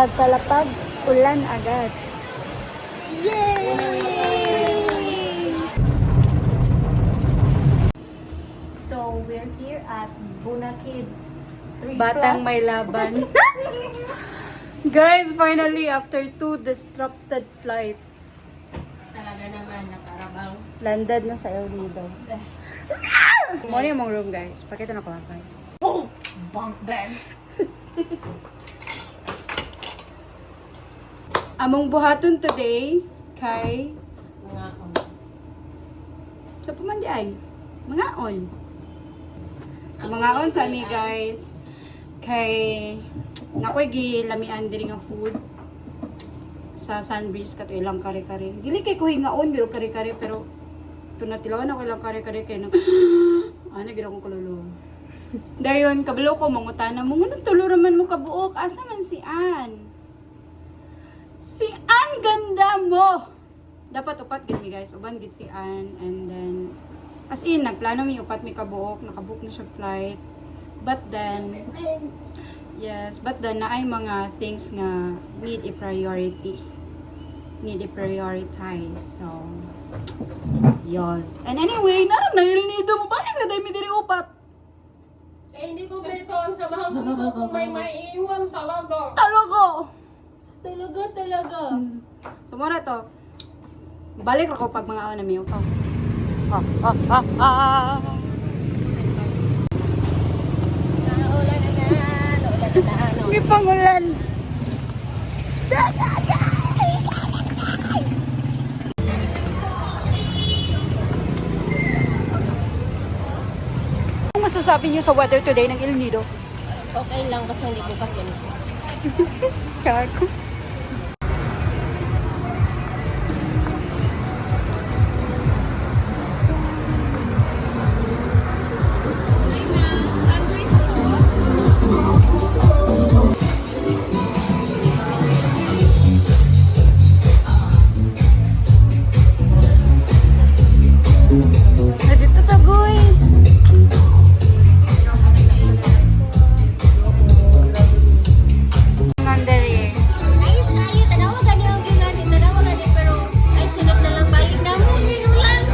Pagkalapag, ulan agad. Yay! So, we're here at Buna Kids 3 Batang Plus. may laban. Guys, finally, after 2 disrupted flight, Talaga naman, nakarabang. landed na sa El Nido. Muna yung mong room, guys. Pakita na ko hapay. Oh! Bunk bed! Among buhaton today, kay... Mga Sa pumandi ay, mga on. So, mga on sa mi, guys. Kay... Nakoy gilamian diri nga food sa Sunbreeze kato ilang kare-kare. Dili kay ko hingaon biro kare-kare pero tunatilawan ako ilang kare-kare kay nang ana gid akong kulolo. Dayon kabalo ko mangutana mo nganong tulo raman mo kabuok asa man si Ann? Si Ann ganda mo. Dapat upat gid mi guys, uban gid si Ann and then as in nagplano mi upat mi kabuok, nakabook na siya flight. But then yes, but then na ay mga things nga need a priority. Need a prioritize. So, yes. And anyway, naram na El Nido mo. Balik na dahil mi diri upat. Eh, hindi ko pwede ang samahan ko kung may maiiwan talaga. Talaga! Talaga. So, mura to. Balik ako pag mga awan na miyo. May pangulan. Ano masasabi niyo sa weather today ng El Nido? Okay lang kasi hindi ko kasi. Kako. Dito to, Goy. Nandari. Ayos na yun. Tanawa gani ang ginani. Tanawa gani pero ay sunod na lang balik na mo. Minulan.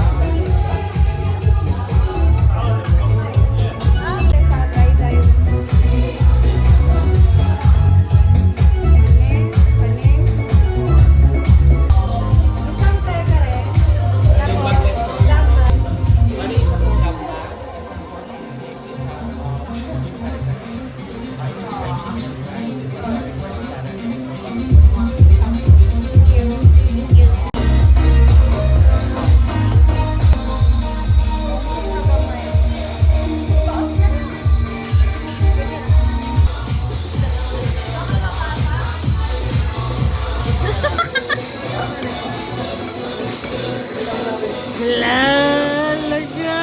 Lalaga.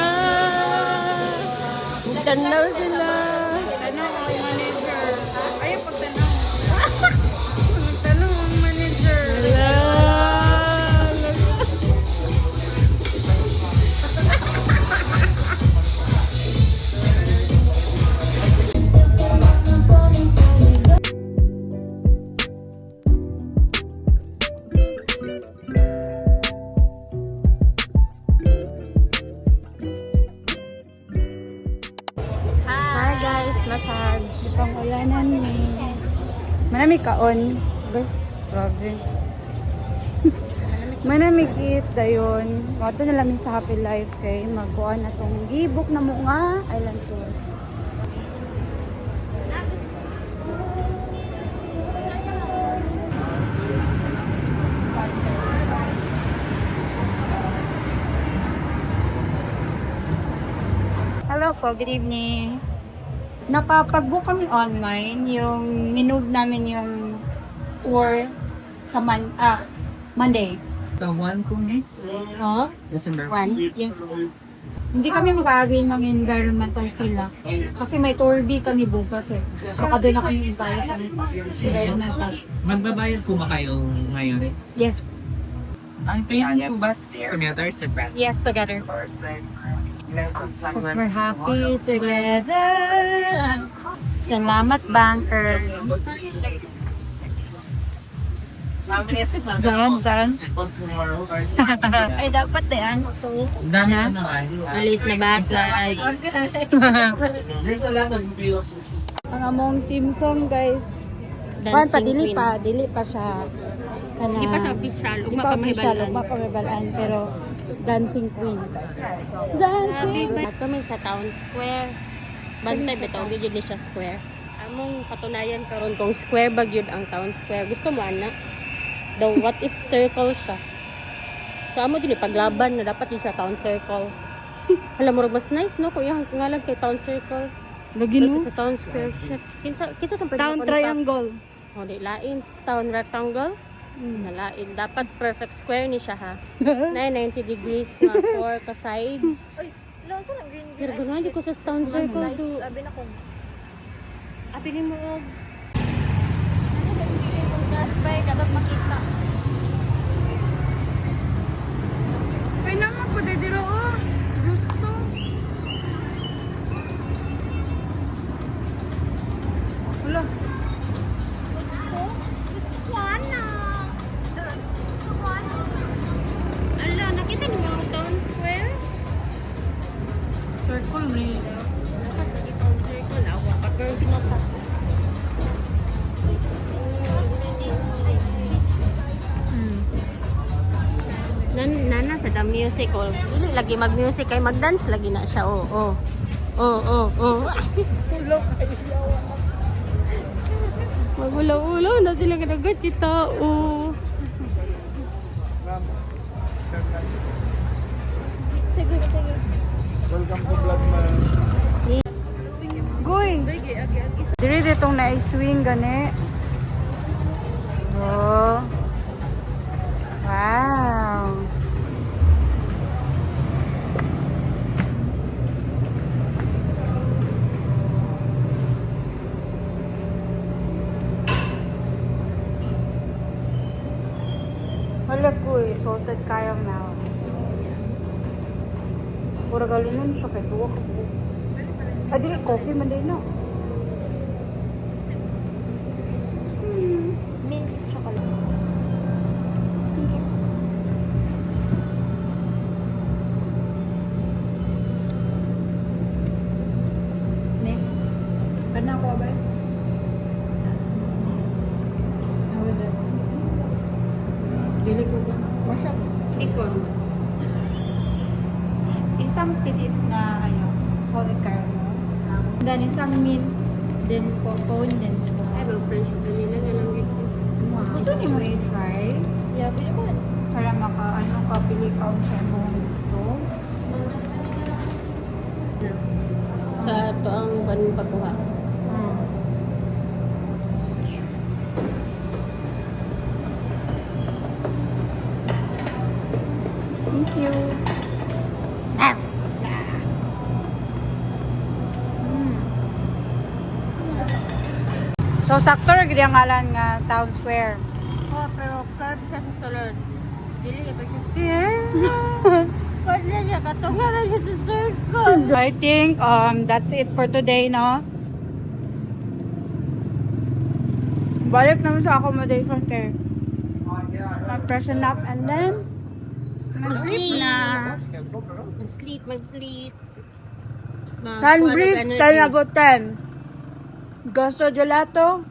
Tanaw sila. Tanong ang manager. Ayaw pagtanong. Tanong ang manager. Hi guys, massage. Pangulanan ni. Manamig kaon. Grabe. Manamig it dayon. Wato na lamin sa Happy Life kay magkuan atong gibok na mo nga island tour. Hello po, good evening. Nakapag-book kami online, yung minove namin yung tour sa Monday. Sa 1 po eh? No? December 1? Yes. Hindi kami mag-aagay ng environmental feel lang. Kasi may tour B kami bukas eh. So, doon na kami isaya sa environmental. Magbabayad po ba kayo ngayon? Yes. Ang kaya po ba together sa brand? Yes, together. Because we're happy together. Salamat, banker. Saan? Ay, dapat na yan. Dami na nga. Alit na bata. Ang among team song, guys. Juan, dili pa siya. Kana, Di pa siya official. Di pa official, ugma pa mahibalaan, pero dancing queen. Dancing! Kami sa Town Square. Bantay bitaw gyud ni siya square. Among patunayan karon kung square ba gyud ang Town Square. Gusto mo anak? Daw what if circle siya? So amo din paglaban na dapat yun siya Town Circle. Alam mo mas nice no kung yung ngalan kay Town Circle. Lagi Kasi no? sa Town Square siya. Kinsa tong Town triangle. Oh, di lain. Town rectangle. Nalain. Dapat perfect square ni siya ha. 90 degrees na 4 ka sides. Lansa lang green. Pero gano'n di ko sa Town Circle do. Sabi na ko. Abi ni mo og gas bay dapat makita. Ay naman po, dito oh. Gusto. Wala. Ala, nakita ni mo ang Town Square? Circle ni. Dapat lagi Town Circle. Awa pa curve na pa. Nana sa the music oh. Dili lagi mag-music kay mag-dance lagi na siya oh. Magulaw-ulaw na sila kadagat kita oh. Goy! Diri ditong na-swing gani. Oh. Wow. Hala ko salted caramel. Pura galunan siya kay duwa ka po. Ah, dili coffee man din no. Mint chocolate. Nick, kana ko ba? How was it? Dili ko ba? Masya. Ikon. Isang pilit na salted caramel. Then isang mint, then popcorn, then Ay, mag-French kanina na lang ito. gusto niyo mo i-try? Yeah, pwede ko. Para kapili ka sa kung gusto. Sa ito ang pagkuha. Thank you. So, sakto rin ang ngalan nga Town Square. Oh, pero curve siya sa sulod. Dili ba siya square? Pwede na siya, katunga na siya sa circle. I think that's it for today, no? Balik naman sa accommodation care. Mag-freshen up and then mag-sleep na. Mag-sleep. Sunbreeze, 10 out of 10. Gusto Gelato,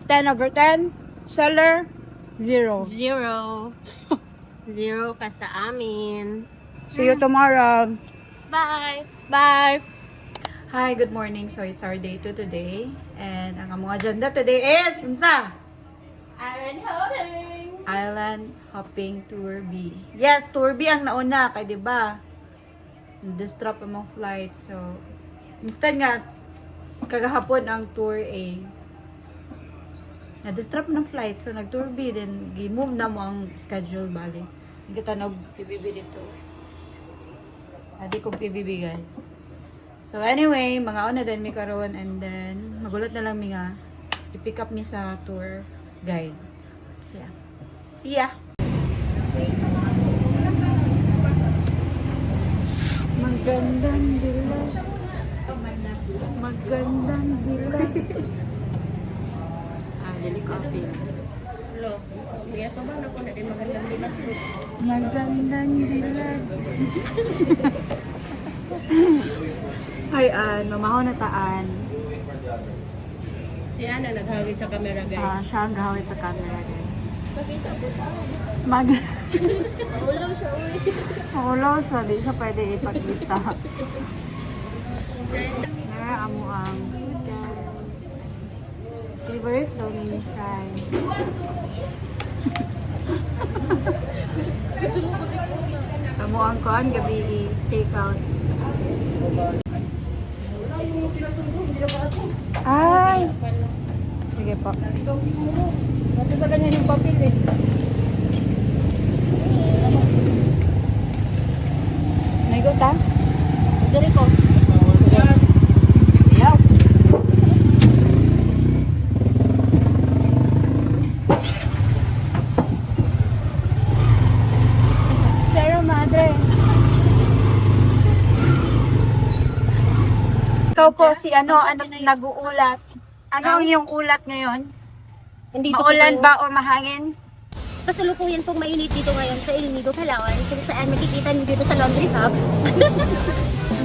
10 over 10. Seller, 0. 0. 0 ka sa amin. See you tomorrow. Bye! Bye! Hi, good morning. So, it's our day 2 today. And ang among agenda today is, unsa? Island Hopping Tour B. Yes, Tour B ang nauna. Kaya diba, distrap among flight. So, instead nga, kagahapon ang Tour A. Na-distrap ng flight. So, nag-Tour B. Then, gi-move na mo ang schedule, bali. Hindi kita nag-PBB dito. Adi kong PBB, guys. So, anyway, mga una din mi karon and then, magulat na lang mi nga i-pick up mi sa tour guide. So, yeah. See ya! Magandang dilag. Magandang dilag. Ah, dili coffee. Lo, iya to ba na ko na din magandang dilas bro. Magandang dilag. Ay, mamahaw na taan. Si Ana naghawid sa camera guys. Siya ang gawin sa camera, guys. Mag... Ulaw siya, uy. Ulaw siya, di siya pwede ipagkita. Amo ang food, guys. Favorite daw ni Fry. Amo ang kuan gabi take out. Ay! Sige po. Natin sa ganyan yung papel eh. May guta? Diri ko. Sige. Yaw. Share madre. Ikaw po si ano nag-uulat. Ano ang iyong ulat ngayon? Hindi Maulan ba o mahangin? Kasalukuyan pong mainit dito ngayon sa El Nido, Palawan, kung saan makikita niyo dito sa Laundry Hub.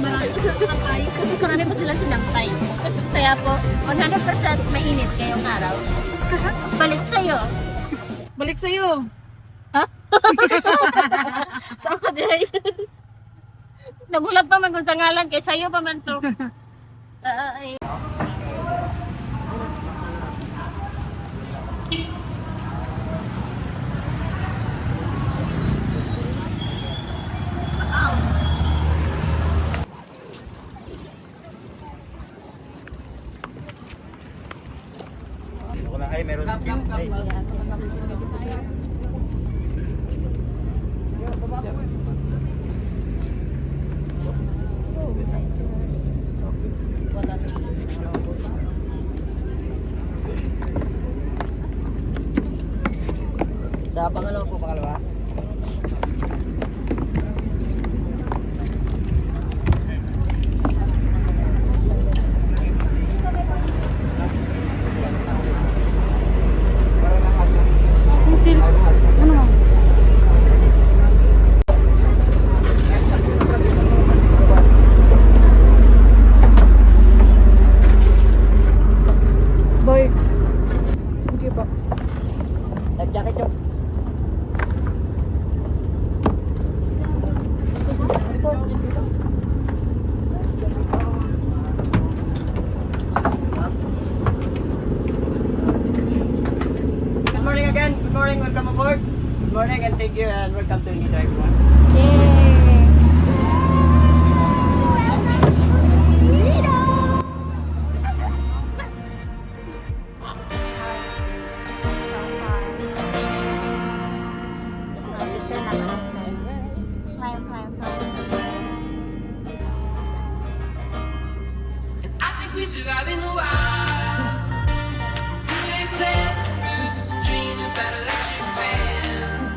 Marami po sila sinampay. Marami po sila sinampay. Kaya po, 100% mainit ngayong araw. Balik sa'yo. Balik sa'yo. Ako din. Nagulat pa man kung sa ngalan, kaya sa'yo pa man to. Ay. Ay, meron din. Ay. Sa pangalawa po, pangalawa. Boy. Thank you po. Nag-jacket yung. Good morning again. Good morning. Welcome aboard. Good morning and thank you and welcome to Nido everyone. Picture naman ang sky. Smile, smile, smile. I think we survive in the wild. Create plans, roots, dream about electric fans.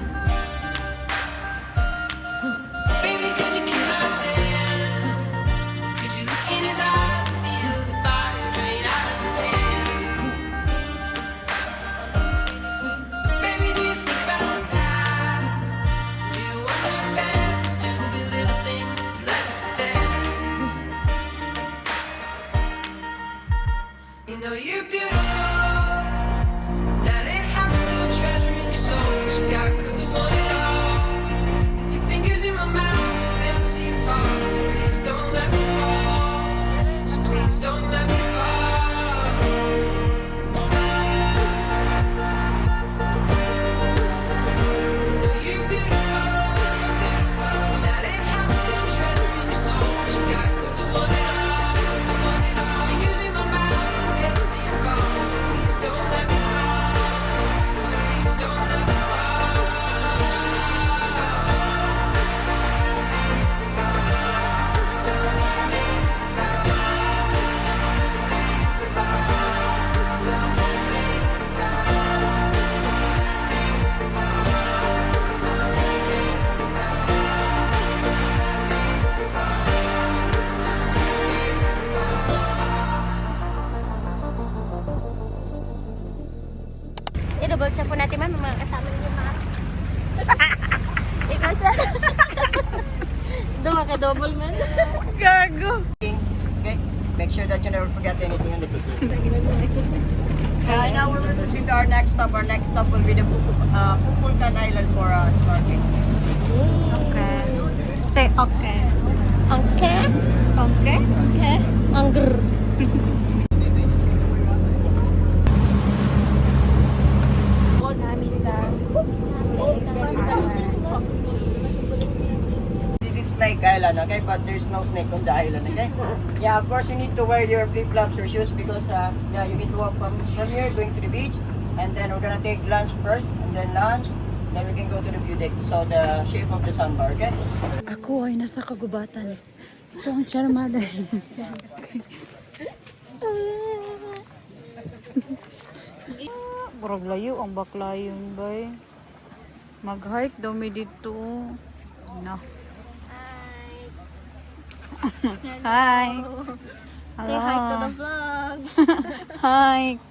Naka-double man. Gago. things. Okay? Make sure that you never forget anything on the picture. Now we're going to proceed to our next stop. Our next stop will be the Pupulkan Island for snorkeling. Okay. Say okay. Okay. Okay? Okay. Angger. Nami sa Snake Island. This is Snake Island, okay? But there's no snake on the island, okay? Yeah, of course you need to wear your flip-flops or shoes because yeah, you need to walk from here going to the beach, and then we're gonna take lunch first, and then lunch, then we can go to the view deck to saw the shape of the sandbar, okay? Ako ay nasa kagubatan. Ito ang Sierra Madre. Murag layo ang baklayon bay. Mag-hike daw mi dito. No. Hi. Hello. Say hi to the vlog. Hi.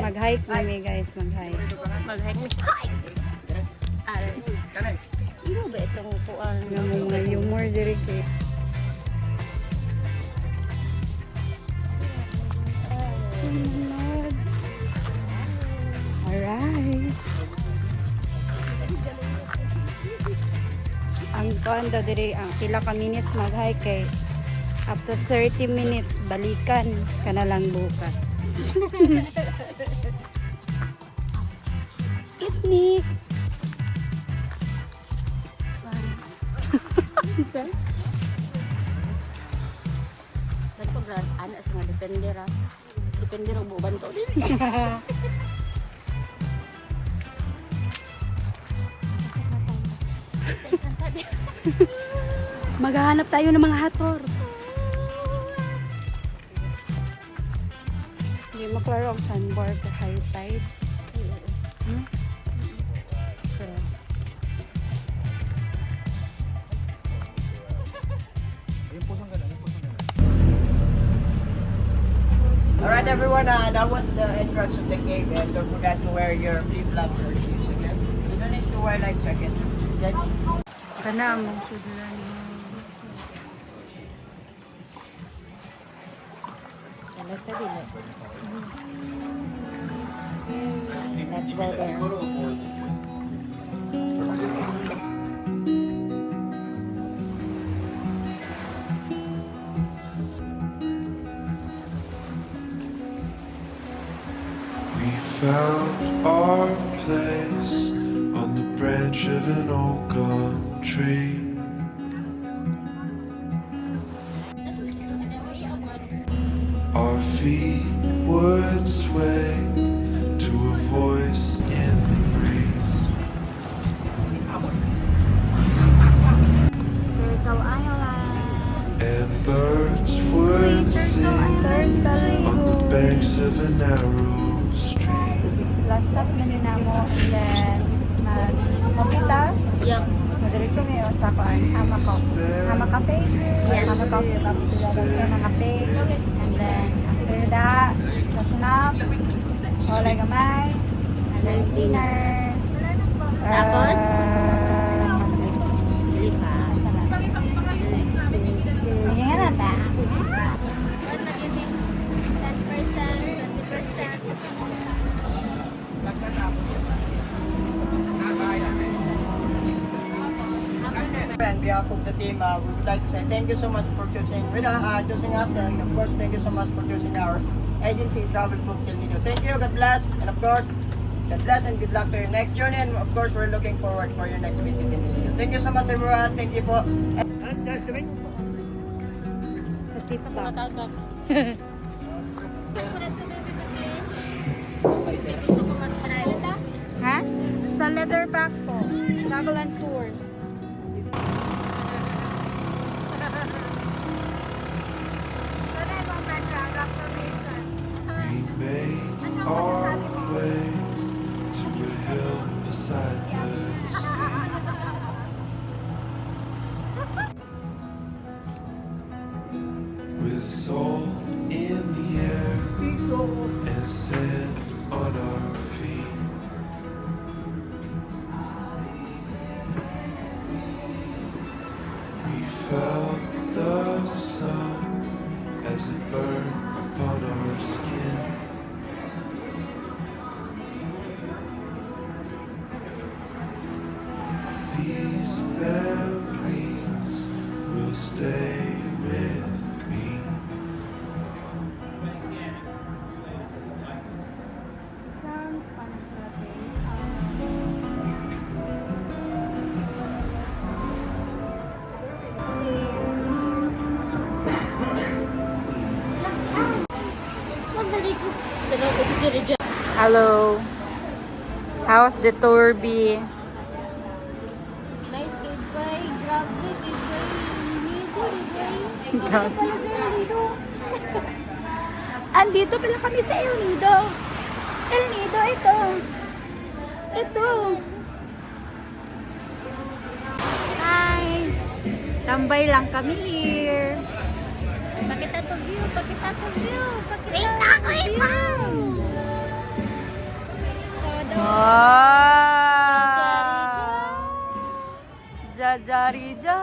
Mag-hike kami guys, mag-hike. Mag-hike ni. Hi! Aray. Ino ba itong kuan? Yung more direct eh. Sunod. Alright. Ang kuan daw diri, ang pila ka minutes mag-hike kay after 30 minutes balikan ka na lang bukas. Sneak. Nagpag anak sa mga depender ah. Depender ang buban to din. Maghahanap tayo ng mga hator. Hindi maklaro ang sandbar to high tide. Hmm? Okay. Alright everyone, that was the entrance of the cave, and don't forget to wear your flip-flops or shoes, okay? You don't need to wear life jacket, okay? Kana ang sudlan. Salat ta dili. Let's go there. We found our place on the branch of an old gum tree. Our feet would sway to a voice in the breeze. Turtle Island. And birds would sing on the banks of a narrow stream. Last stop na din mo and then mag-mopita. Yup. Madiretso ngayon sa kuan Hama Cafe. Yes. Hama Cafe. Tapos sila daw ng kape. And then after that, sa snack. Wala gamay. And then dinner. Tapos? Dili pa. Ngayon na ta. On behalf of the team, we would like to say thank you so much for choosing us, and of course, thank you so much for choosing our agency, Travel Books El Nido. Thank you, God bless, and of course, God bless and good luck to your next journey, and of course, we're looking forward for your next visit in El Nido. Thank you so much, everyone. Thank you po. Sa TikTok. Matagak. Ha? Sa Travel and tours. We made our way to a hill beside the sea. With salt in the air and sand on our feet. We felt the sun as it burned upon our skin. These memories will stay with me. Sounds Spanish natin. Dalaw ko si Jerry John. Hello. How's the tour be? Nice kid, bay. Grabe, kid, bay. Lido, bay. Grabe. Pala sa Lido. Andito pala kami sa El Nido. El Nido, ito. Ito. Hi. Tambay lang kami here. Pakita to view, pakita to view. Pakita to view. Wow! Jajarija!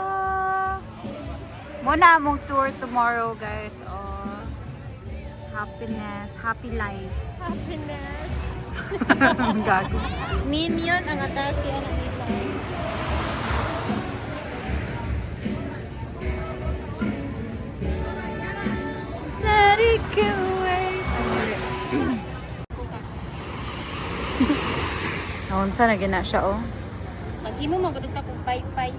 Muna among tour tomorrow, guys. Oh. Happiness, happy life. Happiness. Gago. Minion ang atake anak nila. Naunsa na gina siya, oh. Pag imo man gud ta kog pay-pay.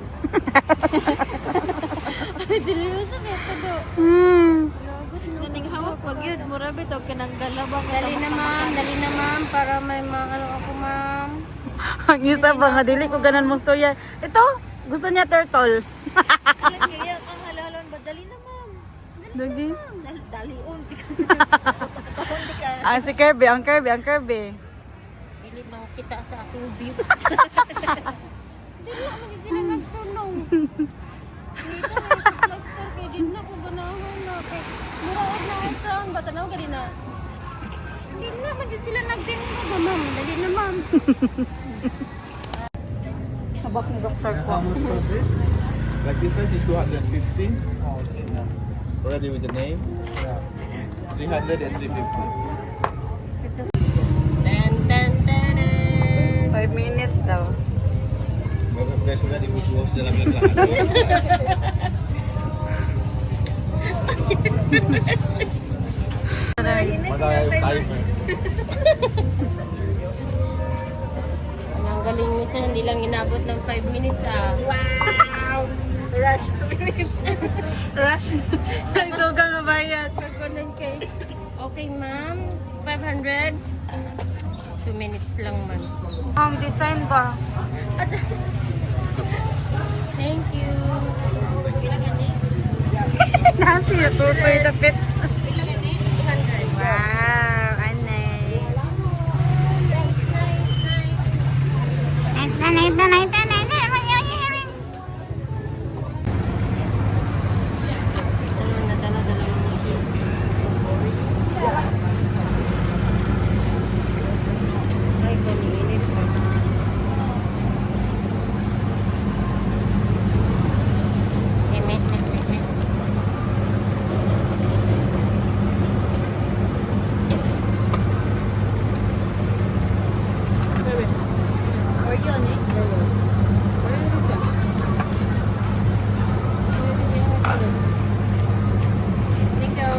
Diliusa na ito do. Naning hawak pag yun, murabi to kanang galabang. Dali na ma'am para may mga ano ako ma'am. Ang isa ba nga dili ko ganan mong storya. Ito, gusto niya turtle. Kaya kang halalon ba? Dali na, ma'am. Dagi. Dalion. Ang si Kirby, ang Kirby. Dili na kita sa akong view. Dili na man sila nagtunong. Dito na plaster kay din na ko ganahan na kay muraod na utang ba tanaw ka din na. Dili na man sila nagtinong ba ma'am. Dali na ma'am. Habak ni doktor ko. How much was this? Like this size is 250. Already with the name? Yeah. 300 and 350. Tan tan tan. 5 minutes daw. Bago guys, udah dibubuhos dalam lahat. Magkakayo timer. Ang galing nito, hindi lang inabot ng 5 minutes ah. Wow! Rush 2 minutes. Rush. Ito ka nga bayad. Pagkunan kay, okay ma'am, 500. 2 minutes lang man. Ang design ba? Thank you. Nasi, tutoy dapit. 200. Wow, anay. Nice, nice, nice. Dalawang cheese. Ay, kaniinit pa. Or yun, eh. Thank you.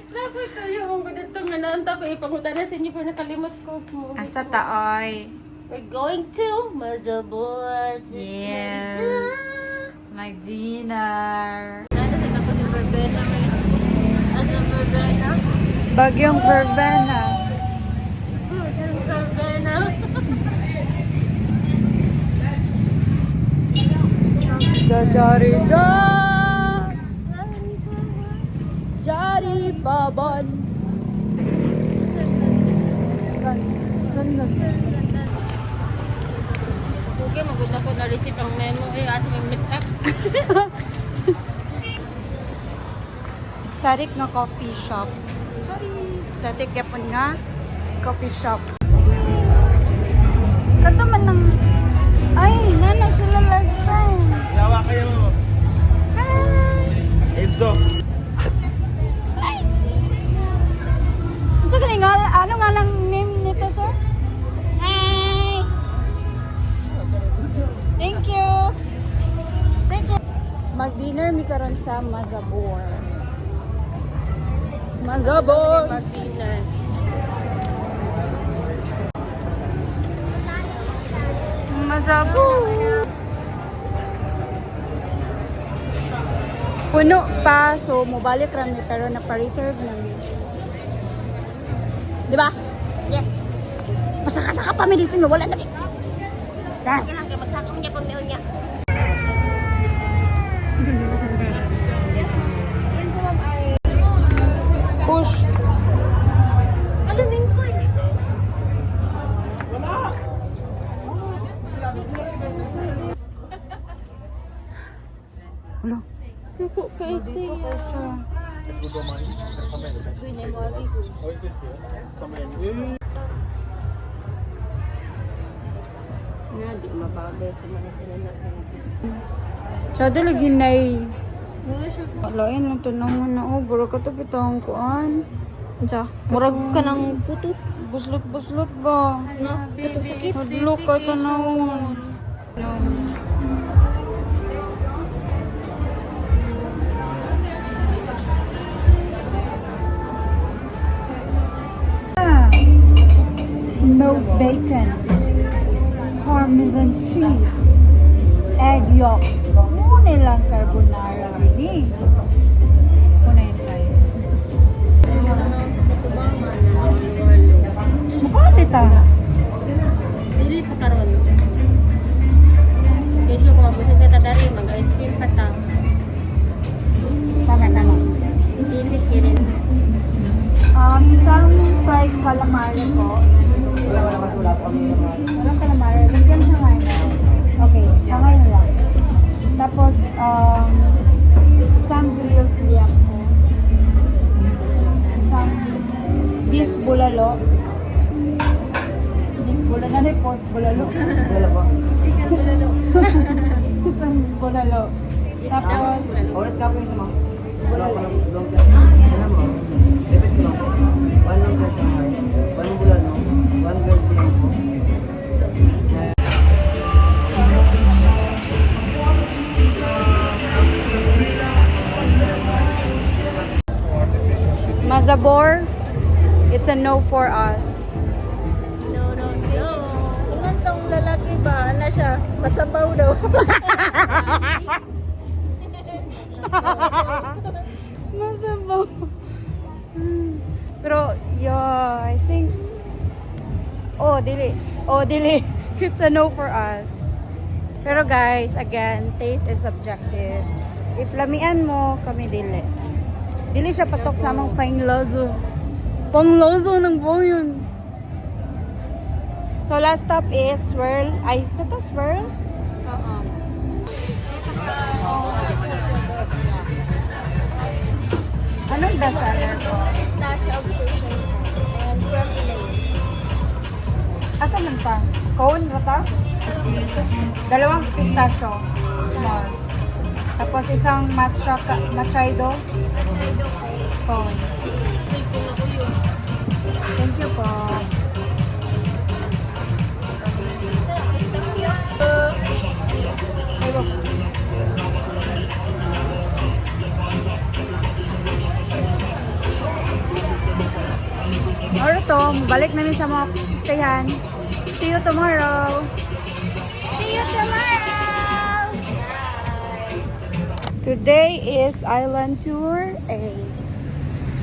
Dapat kayo ang ganitong nanaanta ko ipangutan na sa inyo pero nakalimot ko. Asa taoy? We're going to Mazabor. Yes. My dinner. Nasa sa tapos yung verbena ngayon. Bagyong Verbena. Jari Jari Baban. Okay, magod ako na receipt ang memo. Asa may meet up. Static na coffee shop. Sorry, static yapon nga coffee shop. Kato man ng ay, nana sila last time. Yawa kayo. Hi. Enzo. So, nga, ano nga lang name nito, sir? Hi. Thank you. Thank you. Mag-dinner mi karon sa Mazabor. Mazabor. Mag-dinner. Mazabor. Puno pa, so mobalik rami pero napa-reserve namin. Di ba? Yes. Pasaka-saka pa mi dito na wala na. Dar. Kailangan kayo magsakang niya pag meron niya. Push. Ano lingkod? Wala. Suko kayo Dito ka siya. Nga, di mabagay sa mga sila na. Tsada lagi na Walain lang to naman na oh. Bura ka to pitang kuan. Diya. Murag ka ng puto. Buslot-buslot ba? No, katong sakit. Hadlok ka tanawon. Smoked bacon, parmesan cheese, egg yolk. Muna lang carbonara ini. Kunain tayo. Mukha dito. Dili pa karon. Kesyo kung mabusog ka tadari, mag-ice cream pa ta. Tama. Init kirin. Isang fried calamari po. Walang calamari. Lagyan siya ngayon. Okay, hangay na lang. Tapos, isang grilled liyak po. Isang beef bulalo. Beef bulalo. Ano yung pork bulalo? Chicken bulalo. Isang bulalo. Tapos, Ulit ka po yung sama. bulalo. Sana mo. Repeat ko lang. 1 long girl siya. 1 bulan mo. 1 girl siya mo. Mazabor, it's a no for us. No. Ingon tong lalaki ba? Ano siya? Masabaw daw. Masabaw. Pero, yeah, I think, dili. It's a no for us. Pero guys, again, taste is subjective. If lamian mo, kami dili. Dili siya patok sa among fine lozo. Pang lozo ng boyon. So last stop is Swirl. Ay, so to Swirl? Oo. Anong best seller ko? Pistachio obsession and creme brulee. Asan lang pa? Cone, rata? Dalawang pistachio. Small. Tapos isang machado. Cone. Thank you po. Alright to, balik na sa mga stayan. See you tomorrow. See you tomorrow. Today is Island Tour A.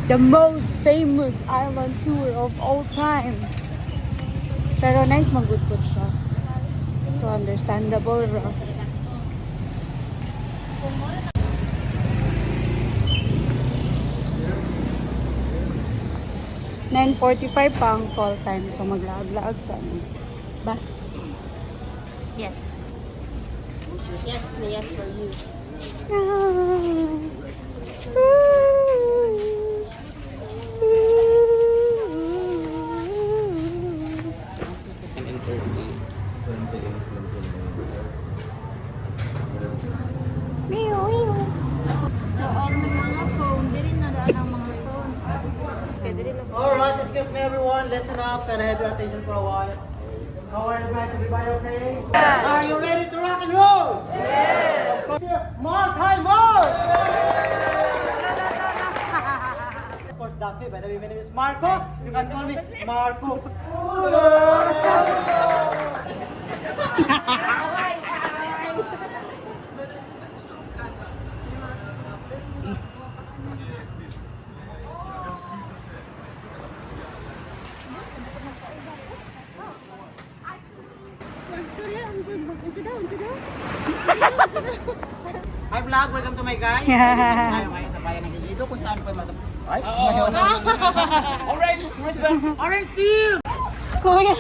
The most famous island tour of all time. Pero nice mag-good siya. So understandable ra. $9:45 pa ang call time. So maglaag-laag sa ano. Ba? Yes. Yes, na yes for you. So, ang mga phone, dili na daan ang mga phone. Alright, excuse me everyone, listen up and have your attention for a while. How are you guys? Everybody okay? Yeah. Are you ready to rock and roll? Yes! Mark, hi Mark! Of course, that's me. By the way, my name is Marco. You can call me Marco. Hi vlog, welcome to my guys. Tayo ngayon sa bayan ng Iloilo kung saan po yung Ay, Orange! Where's the Orange Steel! Kuya,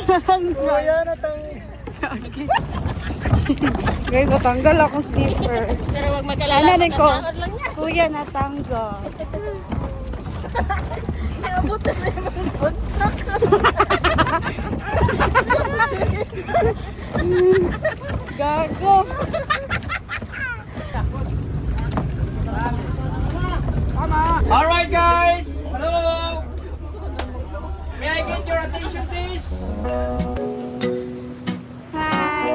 Kuya, natang... guys, natanggal akong slipper. Pero wag magkalala. Ano din ko? Magkakaroon lang yan. Kuya, natanggal. Gago. Alright guys! Hello! May I get your attention please? Hi.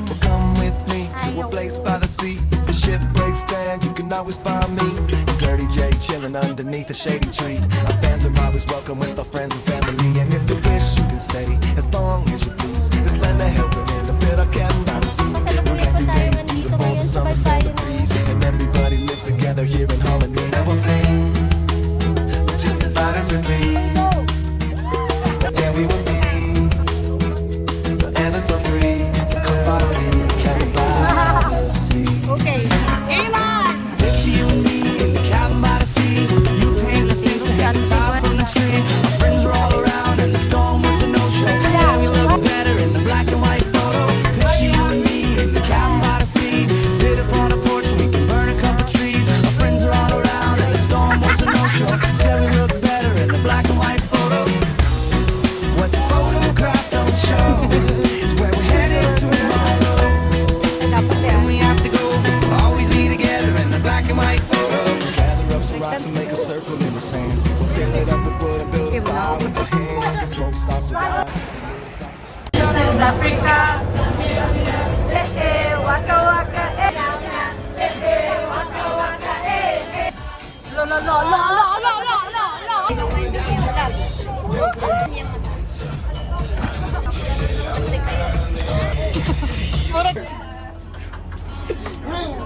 Well, come with me to a place by the sea. If the ship breaks down, you can always find me. Dirty J chilling underneath a shady tree. Our fans are always welcome with our friends and family. And if you wish, you can stay as long as you please. Just lend a helping hand, a bit of cabin by the sea. Where every day is beautiful, the summer set the breeze. And everybody lives together here in Holland. And we'll sing just as loud as we please. And we will be forever so free. So come follow me, cabin by the sea. Okay. Game on! Picture you and me in the cabin by the sea. You paint the things that hang down from the tree. Our friends are all around and the storm was a no-show. Say we look better in the black and white photo. Picture you and me in the cabin by the sea. Sit upon a porch and we can burn a couple trees. Our friends are all around and the storm was a no-show. Say we look better in the black and white photo. What the photograph don't show is where we're headed tomorrow. And we have to go, always be together in the black and white photo. Gather up some rocks and make a circle in the sand. Fill it up with wood and build a fire with our hands. The smoke starts to rise. South Africa. Waka waka. Waka waka. Lo lo lo lo lo lo lo lo.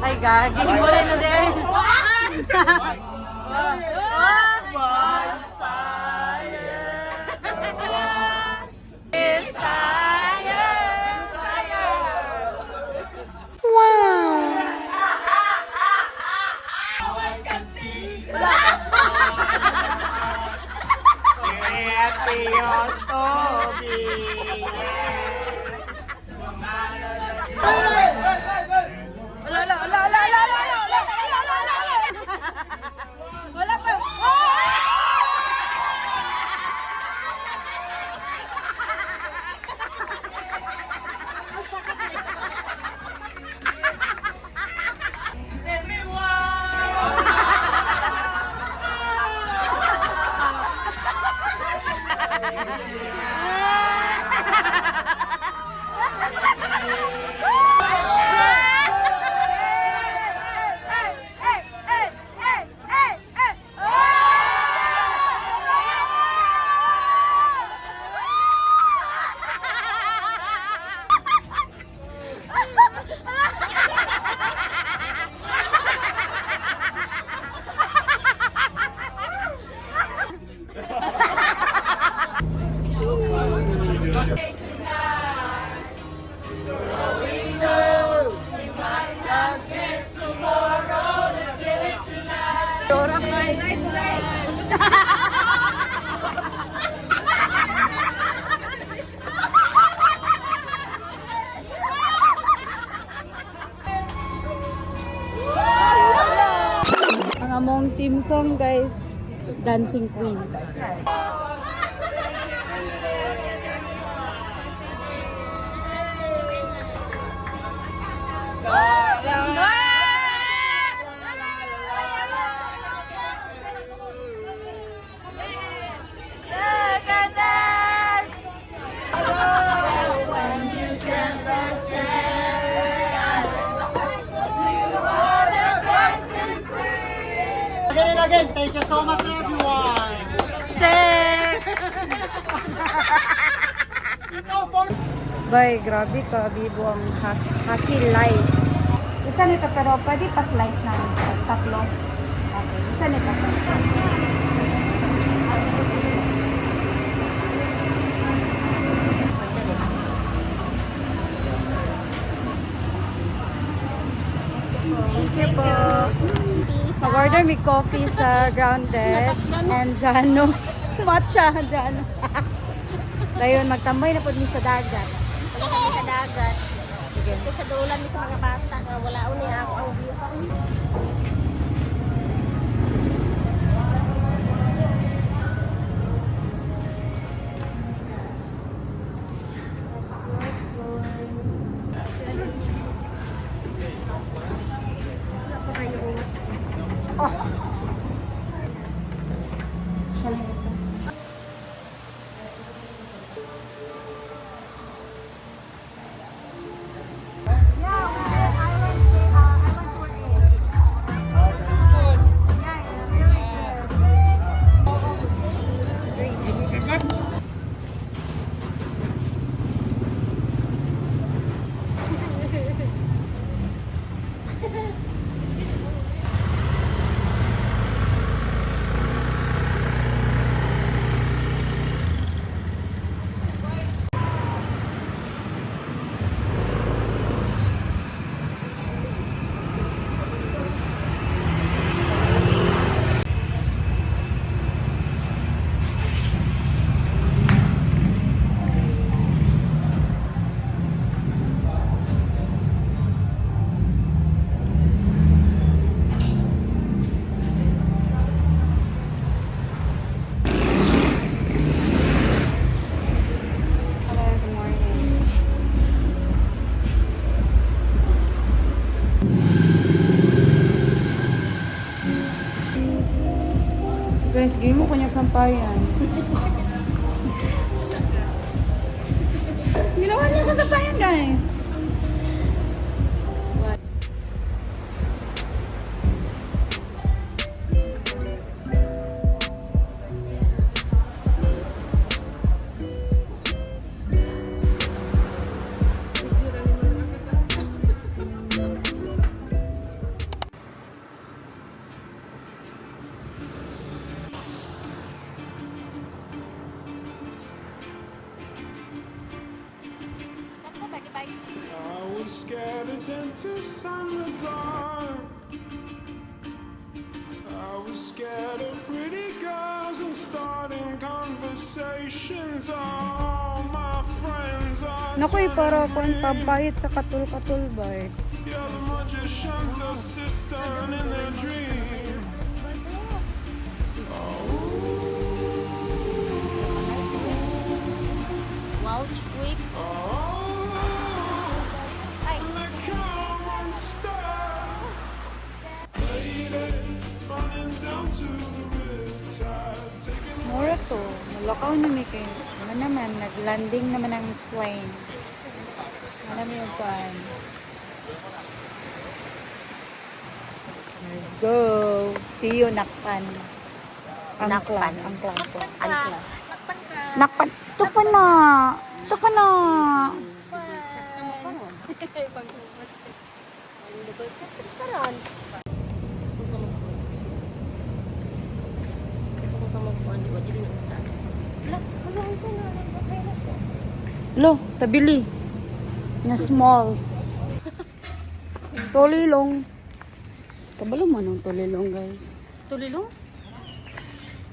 Ay, gagi. Wala na din. Wala pa. Samsung guys, Dancing Queen. Again and again, thank you so much everyone. Check! Bay, grabe ka, Bibo, ang hockey live. Isa nito pero pwede pa slice na tatlo. Okay, isa nito. Thank you po. Mag-order may coffee sa Grounded and Jano. Matcha, Jano. Dayon, magtambay na po din sa dagat. Wala kami sa dagat. Sige. Sa dulan mi sa mga bata na wala uni ako ang view pa. Guys, game mo kanyang sampayan. Ginawa niya ko sampayan, guys. I was scared of dentists in the dark. I was scared of pretty girls and starting conversations. All my friends are Nakoy, para kung pabahit sa katul-katul ba eh. you're the magician's assistant in their dream. Wow, whip. Mura to. Malakaw na may kayo. Ano naman, nag-landing naman ang plane. Alam mo yung pan. Let's go. See you, Nakpan. Nakpan. Angklan po. Angkla. Nakpan. Tukpan na. Tukpan na. Karon. Lo, tabili. Na small. Tolilong. Kabalo mo ng tolilong, guys. Tulilong?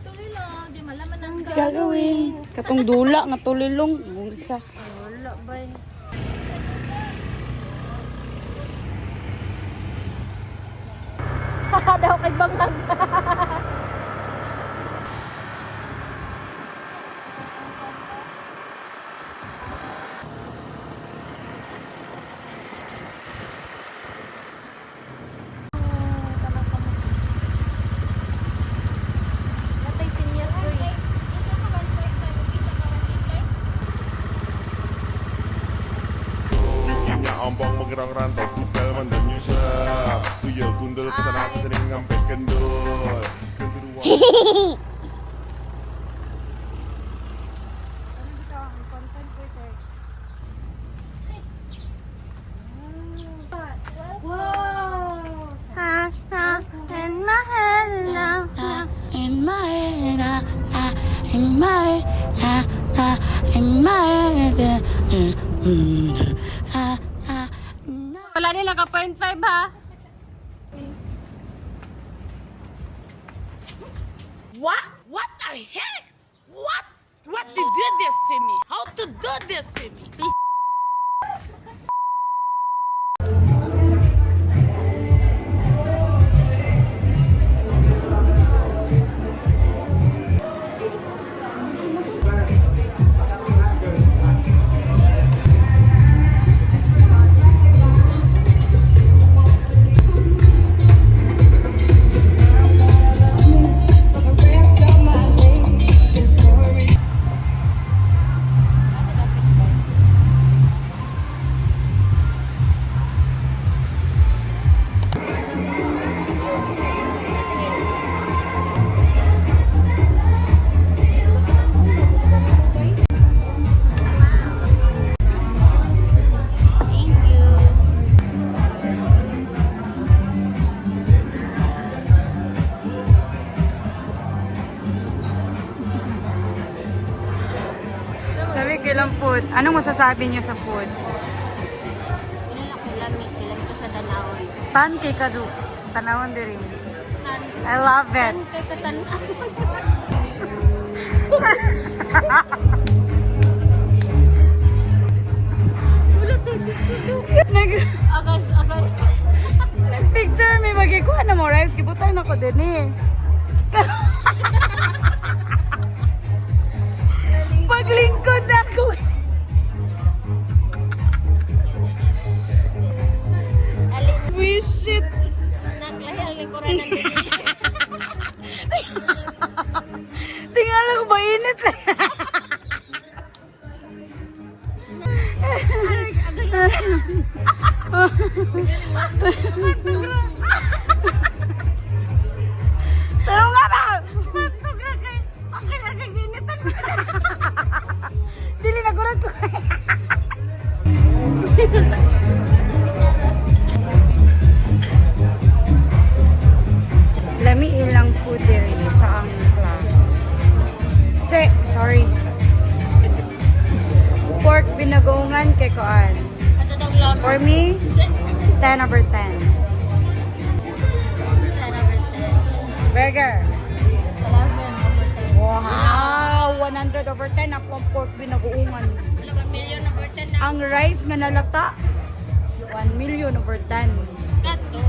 Tulilong, di malaman ang Gagawin. Katong dula nga tolilong. Isa. Wala ba? Daw kay bangag. kira ngerantau kuda mandan nyusap tuyul gundul kesana aku sering ngampet kendul Genderuwo. In my head, in my in my head, Wala nila ka 0.5 ha. What the heck? What you did this to me? How to do this to me? Sabi kailang food. Anong masasabi niyo sa food? Lami ko sa danawon. Pancake ka do. Tanawon diri. I love it. Kay katan-aw. Agay. Nag-picture may magikuha na mo rice. Kibutang na ko din eh. Paglingkod ako. We shit. Naklahi ang likuran ng Tingnan ko ba init lang. Pero nga ba? Dili na gurat ko. Lami ilang food diri sa angkla. Sorry. Pork binagongan kay Koan. For me, 10 over 10. Burger. 11 over 10. Wow! 100 over 10 ako ang pork binagoongan. 1 million over 10 na. Ang rice nga nalata, 1 million over 10. Kato.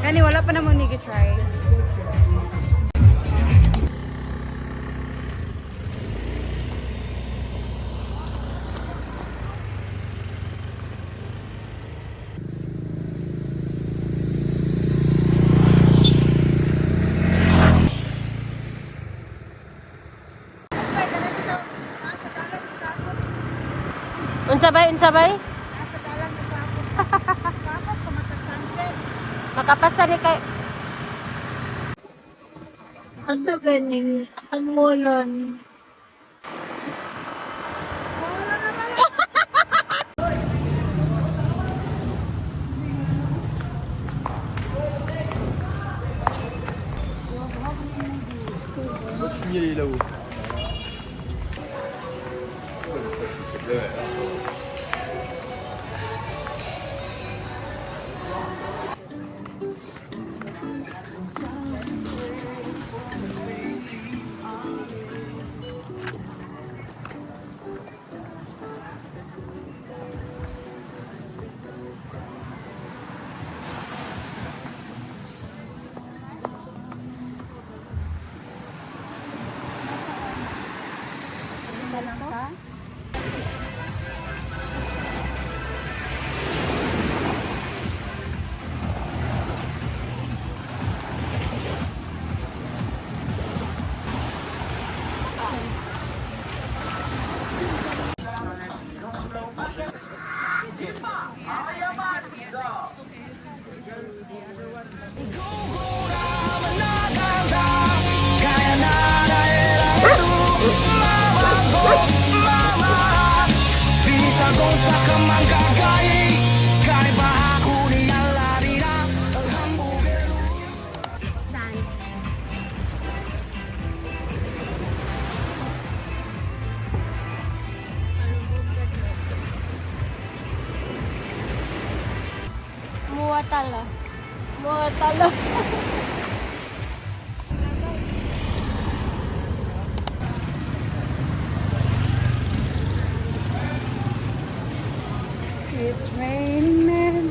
Kani wala pa naman nigi-try. Unsabay? Makapas ka ni kay Ano ganing ang mulon? Ilaw. tala. Mga tala. It's raining, man.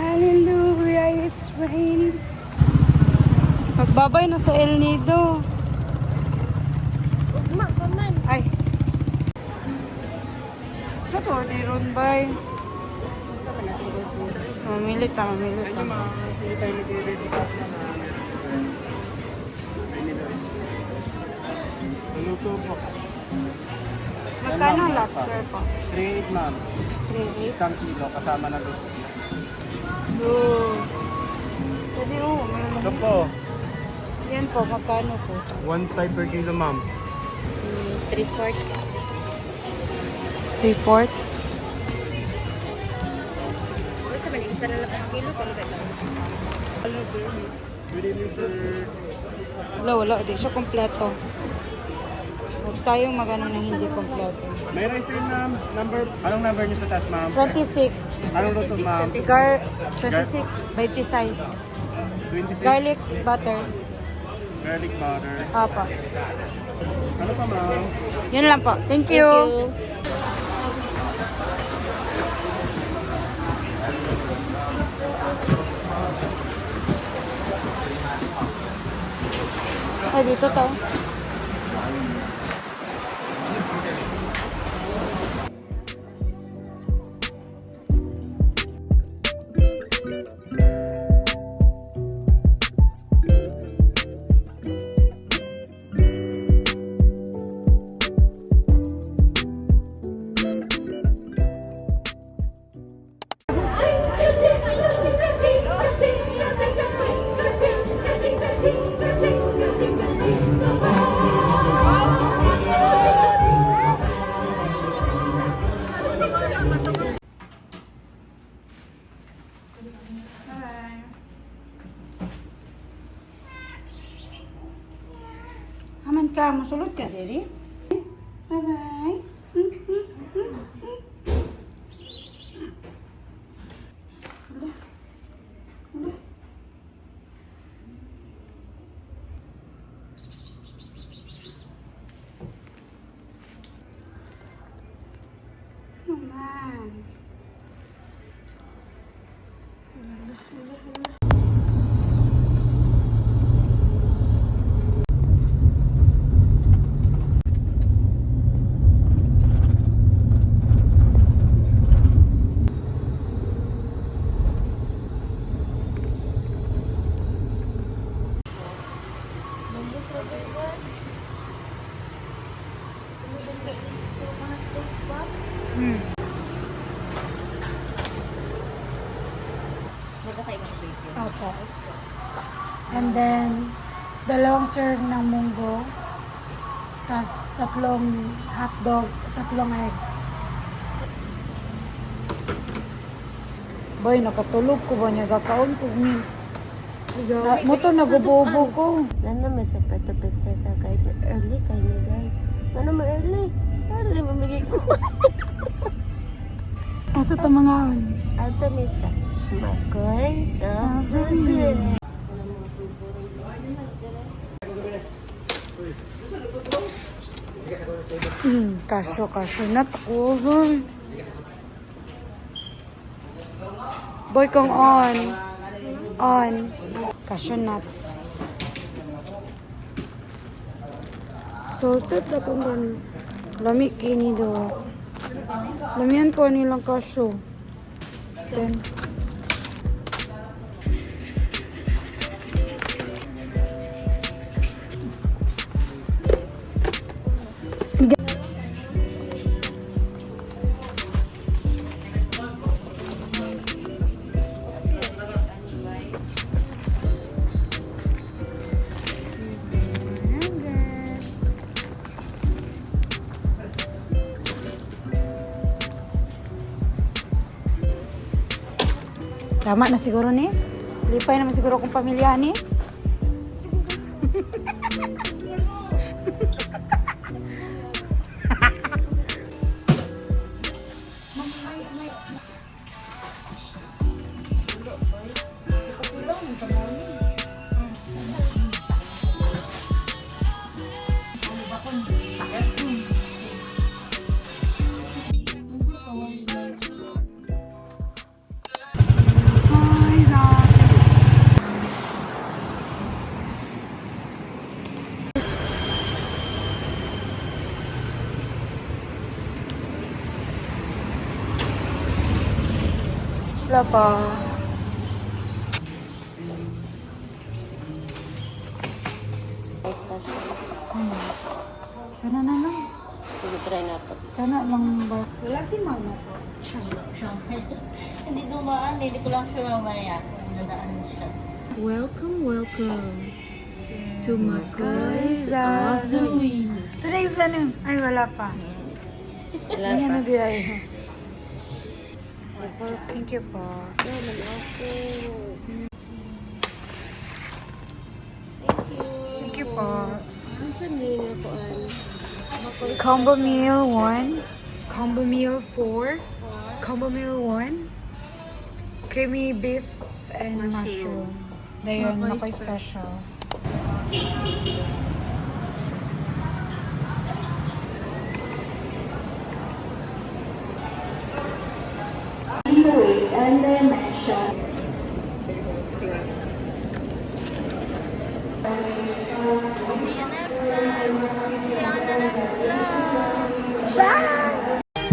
Hallelujah, it's raining. Magbabay na sa El Nido. Ugma pa man. Ay. Sa to, ni Ron Bay. Mamilit ta, mamilit ta. Luto po. Magkano ang lobster po? 3.8 ma'am. 3.8. Isang kilo kasama na luto. Oh. Pwede oh, meron Ito naman. po, Yan po, magkano po? 1.5 per kilo ma'am. 3/4. 3/4. Wala sa manig. Isa na lang ang kilo. Kung ganda. Good evening sir. Wala, di siya kompleto. Huwag tayong magano na hindi kompleto. May rice din ma'am. Anong number niyo sa taas ma'am? 26. Anong luto ma'am? 26, 26. 26. Garlic butter. Garlic butter. Apa. Ano pa ma'am? Yun lang po. Thank you. Thank you. Ay, dito to. Aman ka, musulot ka, Diri. Bye-bye. Naman. Okay. And then, 2 serve ng munggo. Tapos 3 hotdog, 3 egg. Boy, nakatulog ko ba niya? Gakaon ko ni. Moto nagububo ko. Ano naman sa pizza sa guys? Early kayo guys. Ano naman early? Early mamigay ko. Ito ta mga on. Alto nisa. Makoy sa burger. Kasyo na takuhan. Boy, kung on. On. Kasyo nut. Salted na kung gano'n. Lami kini do. Lamihan ko nilang kasyo. Then, tama na siguro ni. Lipay naman siguro kung pamilya ni. Wala pa. Kana na lang. Sige, try natin. Kana lang ba? Wala si mama po. Hindi dumaan, hindi ko lang siya mamaya. Nadaan siya. Welcome, welcome to my Guys, today's menu. Ay, wala pa. Wala Ano pa. na di ay? Thank you po. Thank you po. Ang sabihin ako Combo meal 1, combo meal 4, combo meal 1, creamy beef and mushroom. Dayon, makoy special.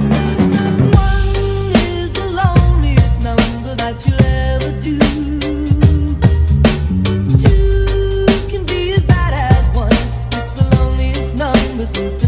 One is the loneliest number that you'll ever do. Two can be as bad as one. It's the loneliest number since the